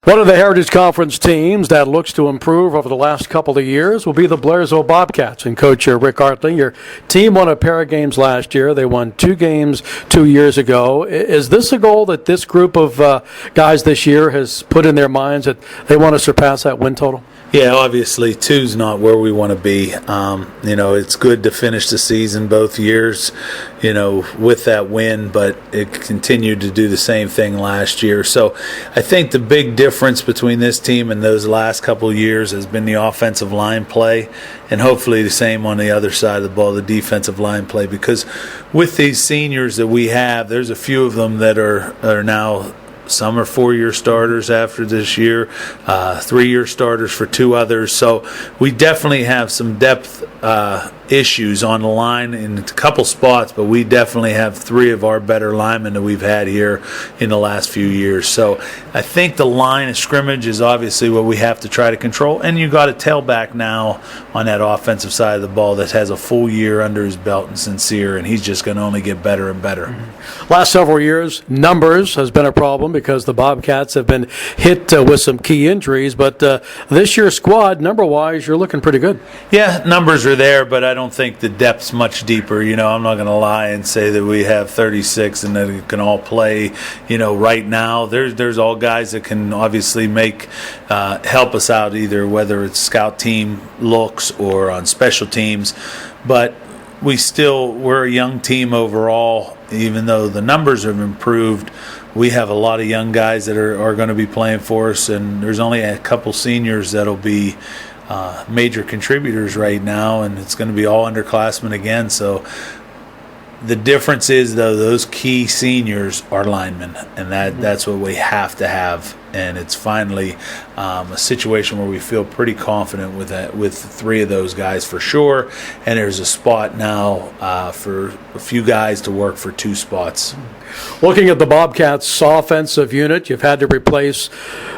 One of the Heritage Conference teams that looks to improve over the last couple of years will be the Blairsville Bobcats. And Coach Rick Artley, your team won a pair of games last year. They won 2 games 2 years ago. Is this a goal that this group of guys this year has put in their minds that they want to surpass that win total? Yeah, obviously 2's not where we want to be. It's good to finish the season both years, with that win, but it continued to do the same thing last year. So I think the big difference between this team and those last couple of years has been the offensive line play, and hopefully the same on the other side of the ball, the defensive line play, because with these seniors that we have, there's a few of them that are now. Some are 4-year starters after this year, 3-year starters for 2 others. So we definitely have some depth issues on the line in a couple spots, but we definitely have 3 of our better linemen that we've had here in the last few years. So I think the line of scrimmage is obviously what we have to try to control. And you got a tailback now on that offensive side of the ball that has a full year under his belt and Sincere, and he's just going to only get better and better. Mm-hmm. Last several years, numbers has been a problem because the Bobcats have been hit with some key injuries. But this year's squad, number-wise, you're looking pretty good. Yeah, numbers are there, but I don't think the depth's much deeper. I'm not going to lie and say that we have 36 and that it can all play, right now. There's all guys that can obviously help us out, either whether it's scout team looks or on special teams. But we're a young team overall, even though the numbers have improved. We have a lot of young guys that are going to be playing for us, and there's only a couple seniors that'll be major contributors right now, and it's going to be all underclassmen again. So the difference is, though, those key seniors are linemen, and that's what we have to have. And it's finally a situation where we feel pretty confident with 3 of those guys for sure. And there's a spot now for a few guys to work for 2 spots. Looking at the Bobcats' offensive unit, you've had to replace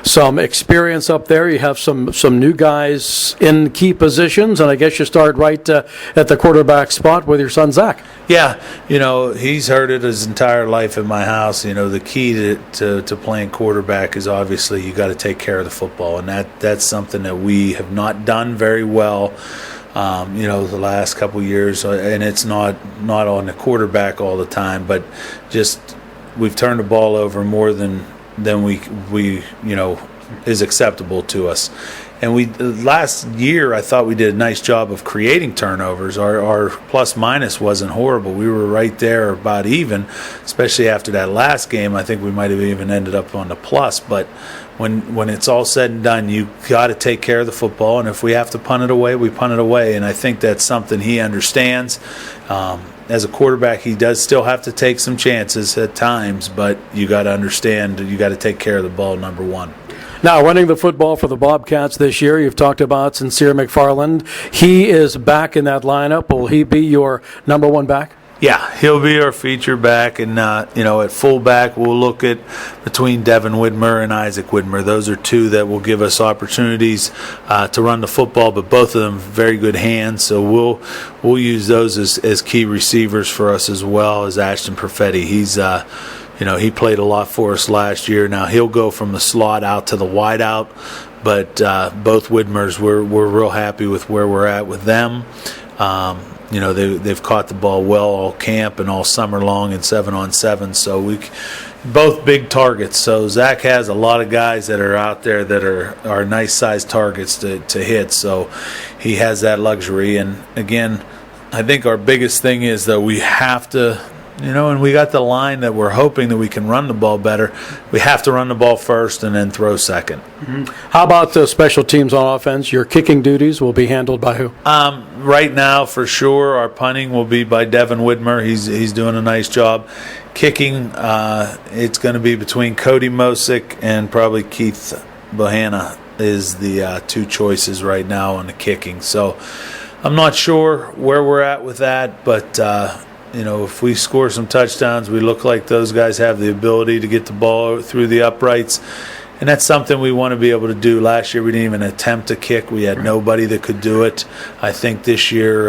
some experience up there. You have some new guys in key positions, and I guess you start right at the quarterback spot with your son Zach. Yeah, he's heard it his entire life in my house. The key to playing quarterback is obviously you got to take care of the football, and that's something that we have not done very well. The last couple of years, and it's not on the quarterback all the time, but just we've turned the ball over more than we is acceptable to us. And last year, I thought we did a nice job of creating turnovers. Our plus minus wasn't horrible. We were right there about even, especially after that last game. I think we might have even ended up on the plus. But when it's all said and done, you got to take care of the football. And if we have to punt it away, we punt it away. And I think that's something he understands. As a quarterback, he does still have to take some chances at times, but you got to understand you got to take care of the ball, number one. Now, running the football for the Bobcats this year, you've talked about Sincere McFarland. He is back in that lineup. Will he be your number 1 back? Yeah, he'll be our feature back, and at fullback we'll look at between Devin Widmer and Isaac Widmer. Those are 2 that will give us opportunities to run the football, but both of them very good hands. So we'll use those as key receivers for us, as well as Ashton Perfetti. He's he played a lot for us last year. Now he'll go from the slot out to the wide out, but both Widmers, we're real happy with where we're at with them. They've caught the ball well all camp and all summer long in 7-on-7, so we both big targets. So Zach has a lot of guys that are out there that are nice sized targets to hit, so he has that luxury. And again, I think our biggest thing is that we have to, and we got the line that we're hoping that we can run the ball better. We have to run the ball first and then throw second. Mm-hmm. How about the special teams on offense? Your kicking duties will be handled by who? Right now, for sure, our punting will be by Devin Widmer. He's doing a nice job. Kicking, it's going to be between Cody Mosick and probably Keith Bohanna is the 2 choices right now on the kicking. So I'm not sure where we're at with that, but if we score some touchdowns, we look like those guys have the ability to get the ball through the uprights. And that's something we want to be able to do. Last year we didn't even attempt to kick. We had nobody that could do it. I think this year,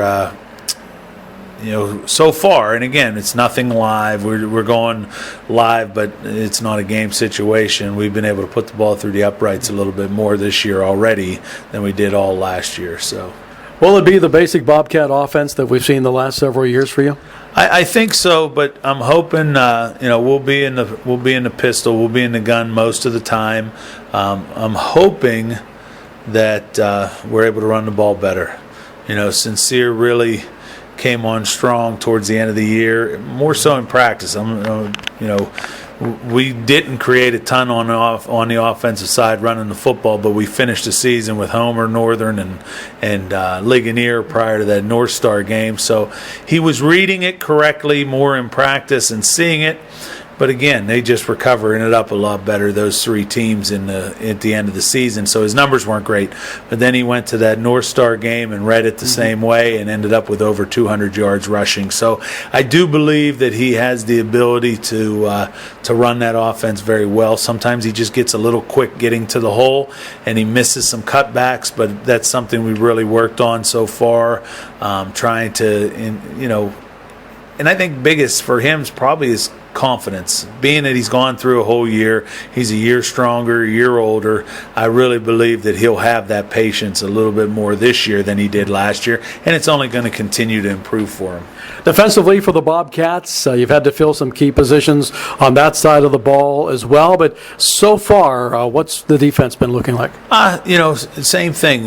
so far, and again, it's nothing live. We're going live, but it's not a game situation. We've been able to put the ball through the uprights a little bit more this year already than we did all last year. So, will it be the basic Bobcat offense that we've seen the last several years for you? I think so, but I'm hoping we'll be in the pistol, we'll be in the gun most of the time. I'm hoping that we're able to run the ball better. Sincere really came on strong towards the end of the year, more so in practice. We didn't create a ton on the offensive side running the football, but we finished the season with Homer, Northern, and Ligonier prior to that North Star game. So he was reading it correctly more in practice and seeing it. But again, they just were covering it up a lot better, those three teams at the end of the season. So his numbers weren't great. But then he went to that North Star game and read it the same way and ended up with over 200 yards rushing. So I do believe that he has the ability to run that offense very well. Sometimes he just gets a little quick getting to the hole and he misses some cutbacks, but that's something we've really worked on so far, trying to, and I think biggest for him is probably his confidence. Being that he's gone through a whole year, he's a year stronger, a year older. I really believe that he'll have that patience a little bit more this year than he did last year, and it's only going to continue to improve for him. Defensively for the Bobcats, you've had to fill some key positions on that side of the ball as well, but so far, what's the defense been looking like? Same thing.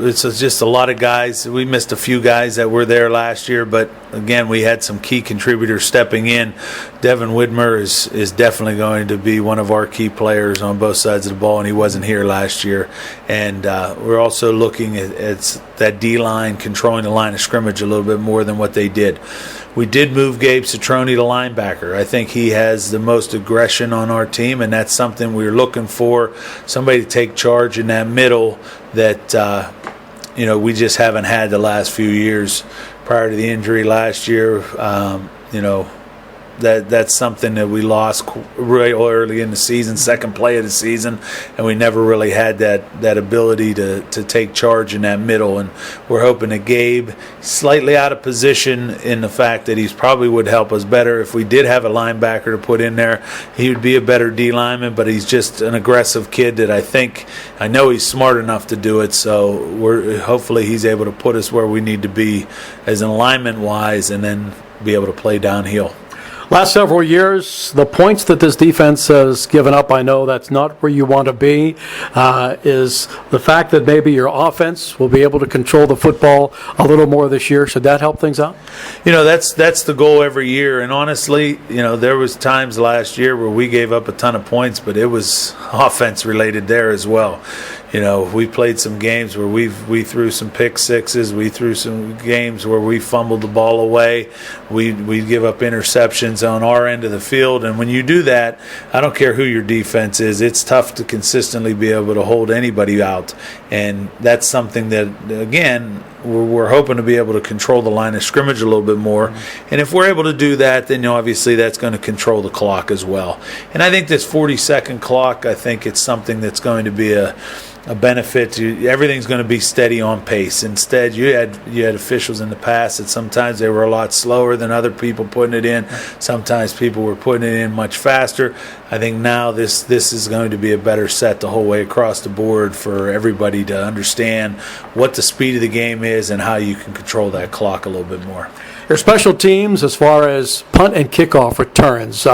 It's just a lot of guys. We missed a few guys that were there last year, but again, we had some key contributors stepping in. Devin Widmer is definitely going to be one of our key players on both sides of the ball, and he wasn't here last year. And we're also looking at that D-line controlling the line of scrimmage a little bit more than what they did. We did move Gabe Citrone to linebacker. I think he has the most aggression on our team, and that's something we're looking for, somebody to take charge in that middle that we just haven't had the last few years. Prior to the injury last year, that's something that we lost really early in the season, second play of the season, and we never really had that ability to take charge in that middle. And we're hoping that Gabe, slightly out of position in the fact that he's probably would help us better. If we did have a linebacker to put in there, he would be a better D lineman, but he's just an aggressive kid that I know he's smart enough to do it, so hopefully he's able to put us where we need to be as an alignment-wise and then be able to play downhill. Last several years, the points that this defense has given up, I know that's not where you want to be, is the fact that maybe your offense will be able to control the football a little more this year. Should that help things out? That's the goal every year. And honestly, there was times last year where we gave up a ton of points, but it was offense related there as well. We played some games where we threw some pick sixes. We threw some games where we fumbled the ball away. We give up interceptions on our end of the field. And when you do that, I don't care who your defense is, it's tough to consistently be able to hold anybody out. And that's something that, again, we're hoping to be able to control the line of scrimmage a little bit more. And if we're able to do that, then obviously that's going to control the clock as well. And I think this 40-second clock, I think it's something that's going to be a benefit. Everything's going to be steady on pace. Instead, you had officials in the past that sometimes they were a lot slower than other people putting it in. Sometimes people were putting it in much faster. I think now this is going to be a better set the whole way across the board for everybody to understand what the speed of the game is and how you can control that clock a little bit more. Your special teams, as far as punt and kickoff returns,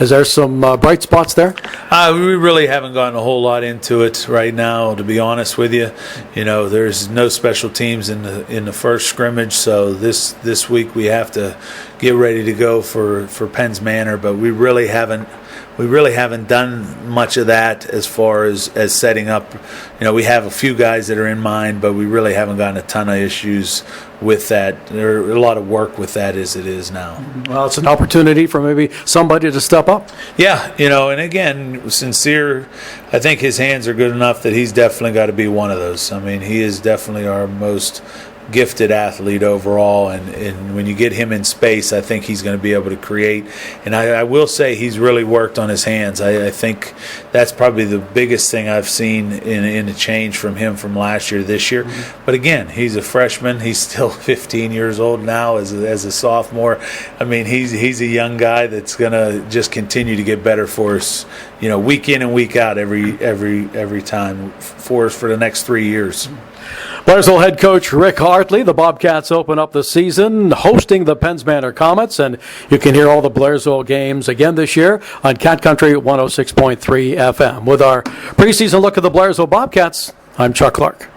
is there some bright spots there? We really haven't gotten a whole lot into it right now, to be honest with you. There's no special teams in the first scrimmage, so this week we have to get ready to go for Penn's Manor, but we really haven't done much of that as far as setting up. We have a few guys that are in mind, but we really haven't gotten a ton of issues with that. There's a lot of work with that as it is now. Well, it's an opportunity for maybe somebody to step up. Yeah, and again, Sincere, I think his hands are good enough that he's definitely got to be one of those. I mean, he is definitely our most gifted athlete overall, and when you get him in space, I think he's going to be able to create. And I will say he's really worked on his hands. I think that's probably the biggest thing I've seen in a change from him from last year to this year. But again, he's a freshman. He's still 15 years old now as a sophomore. I mean, he's a young guy that's going to just continue to get better for us, week in and week out, every time for us for the next 3 years. Blairsville head coach Rick Artley. The Bobcats open up the season hosting the Penns Manor Comets, and you can hear all the Blairsville games again this year on Cat Country 106.3 FM. With our preseason look at the Blairsville Bobcats, I'm Chuck Clark.